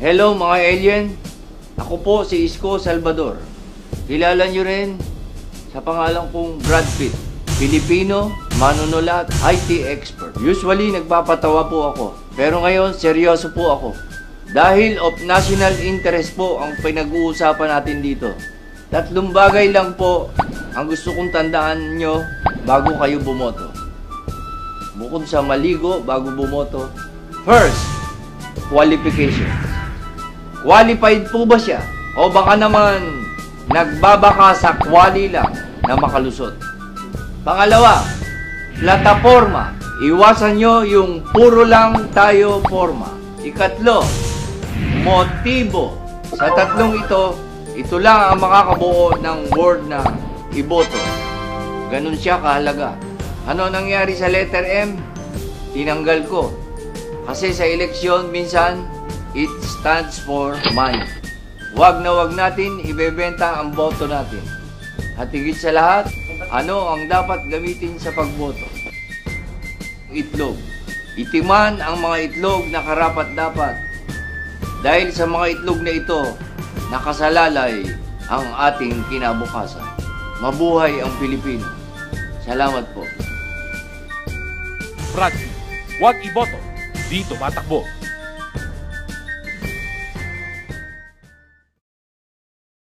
Hello mga alien, ako po si Isko Salvador. Kilala nyo rin sa pangalan kong Brad Pitt, Pilipino, manunulat, IT expert. Usually nagpapatawa po ako, pero ngayon seryoso po ako. Dahil of national interest po ang pinag-uusapan natin dito. 3 bagay lang po ang gusto kong tandaan nyo bago kayo bumoto. Bukod sa maligo bago bumoto. First, qualifications. Qualified po ba siya? O baka naman nagbabaka sa quali lang na makalusot? Pangalawa, plataforma. Iwasan nyo yung puro lang tayo forma. Ikatlo, motibo. Sa 3 ito lang ang makakabuo ng word na iboto. Ganun siya kahalaga. Ano nangyari sa letter M? Tinanggal ko. Kasi sa eleksyon, minsan, it stands for money. Wag na wag natin ibebenta ang boto natin. At higit sa lahat, ano ang dapat gamitin sa pagboto? Itlog. Itiman ang mga itlog na karapat-dapat. Dahil sa mga itlog na ito, nakasalalay ang ating kinabukasan. Mabuhay ang Pilipino. Salamat po. Brad, huwag iboto. Dito matakbo.